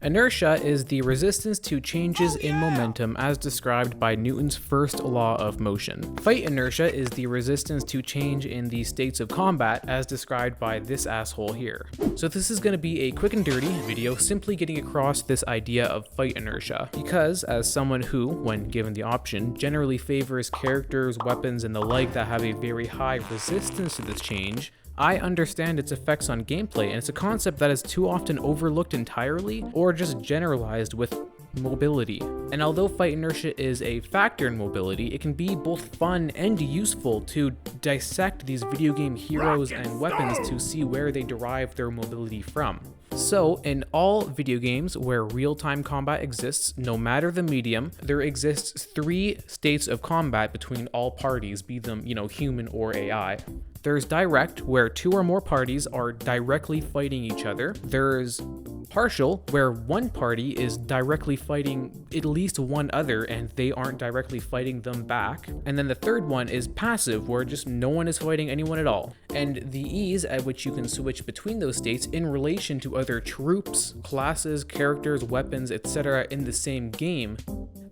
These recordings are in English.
Inertia is the resistance to changes in momentum as described by Newton's first law of motion. Fight inertia is the resistance to change in the states of combat as described by this asshole here. So this is going to be a quick and dirty video simply getting across this idea of fight inertia, because as someone who, when given the option, generally favors characters, weapons, and the like that have a very high resistance to this change, I understand its effects on gameplay, and it's a concept that is too often overlooked entirely or just generalized with mobility. And although fight inertia is a factor in mobility, it can be both fun and useful to dissect these video game heroes and weapons to see where they derive their mobility from. So, in all video games where real-time combat exists, no matter the medium, there exists 3 states of combat between all parties, be them, human or AI. There's direct, where 2 or more parties are directly fighting each other. There's partial, where one party is directly fighting at least one other and they aren't directly fighting them back. And then the third one is passive, where just no one is fighting anyone at all. And the ease at which you can switch between those states in relation to other troops, classes, characters, weapons, etc. in the same game,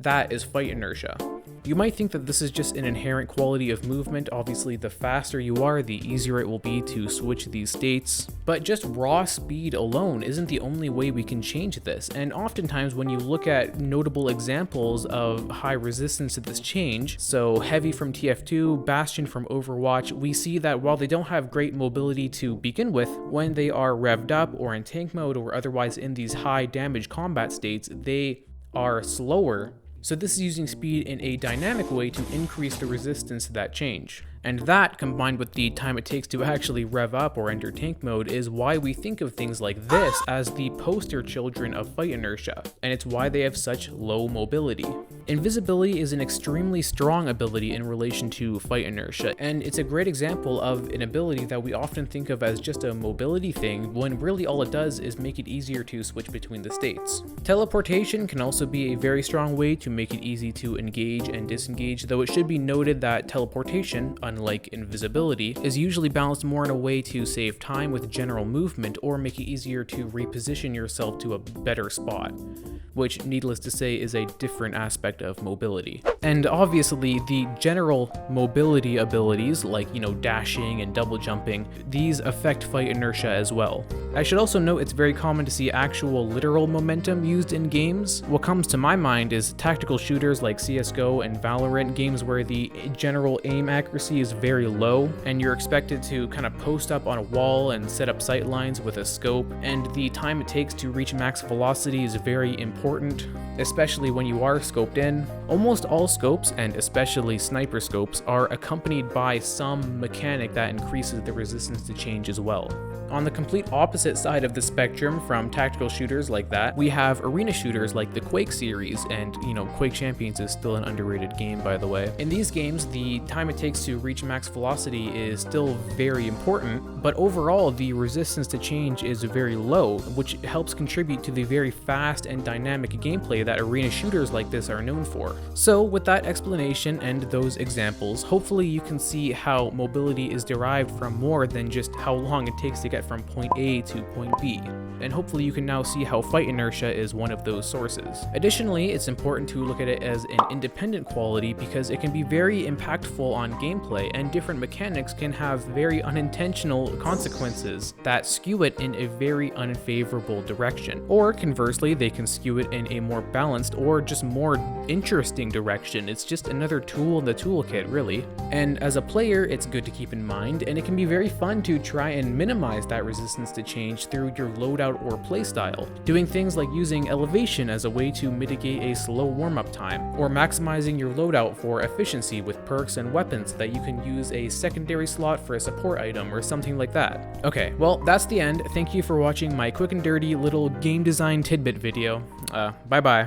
that is fight inertia. You might think that this is just an inherent quality of movement. Obviously, the faster you are, the easier it will be to switch these states. But just raw speed alone isn't the only way we can change this. And oftentimes when you look at notable examples of high resistance to this change, so Heavy from TF2, Bastion from Overwatch, we see that while they don't have great mobility to begin with, when they are revved up or in tank mode or otherwise in these high damage combat states, they are slower. So this is using speed in a dynamic way to increase the resistance to that change. And that, combined with the time it takes to actually rev up or enter tank mode, is why we think of things like this as the poster children of fight inertia, and it's why they have such low mobility. Invisibility is an extremely strong ability in relation to fight inertia, and it's a great example of an ability that we often think of as just a mobility thing, when really all it does is make it easier to switch between the states. Teleportation can also be a very strong way to make it easy to engage and disengage, though it should be noted that teleportation, unlike invisibility, is usually balanced more in a way to save time with general movement or make it easier to reposition yourself to a better spot, which, needless to say, is a different aspect of mobility. And obviously, the general mobility abilities, like, dashing and double jumping, these affect fight inertia as well. I should also note it's very common to see actual literal momentum used in games. What comes to my mind is tactical shooters like CSGO and Valorant, games where the general aim accuracy is very low, and you're expected to kind of post up on a wall and set up sight lines with a scope, and the time it takes to reach max velocity is very important, especially when you are scoped in. Almost all scopes, and especially sniper scopes, are accompanied by some mechanic that increases the resistance to change as well. On the complete opposite side of the spectrum from tactical shooters like that, we have arena shooters like the Quake series, and Quake Champions is still an underrated game, by the way. In these games, the time it takes to reach max velocity is still very important, but overall the resistance to change is very low, which helps contribute to the very fast and dynamic gameplay that arena shooters like this are known for. So with that explanation and those examples, hopefully you can see how mobility is derived from more than just how long it takes to get from point A to point B. And hopefully you can now see how fight inertia is one of those sources. Additionally, it's important to look at it as an independent quality because it can be very impactful on gameplay, and different mechanics can have very unintentional consequences that skew it in a very unfavorable direction. Or conversely, they can skew it in a more balanced or just more interesting direction. It's just another tool in the toolkit, really. And as a player, it's good to keep in mind, and it can be very fun to try and minimize that resistance to change through your loadout or playstyle, doing things like using elevation as a way to mitigate a slow warm-up time, or maximizing your loadout for efficiency with perks and weapons that you can use a secondary slot for a support item or something like that. Okay, well, that's the end. Thank you for watching my quick and dirty little game design tidbit video. Bye-bye.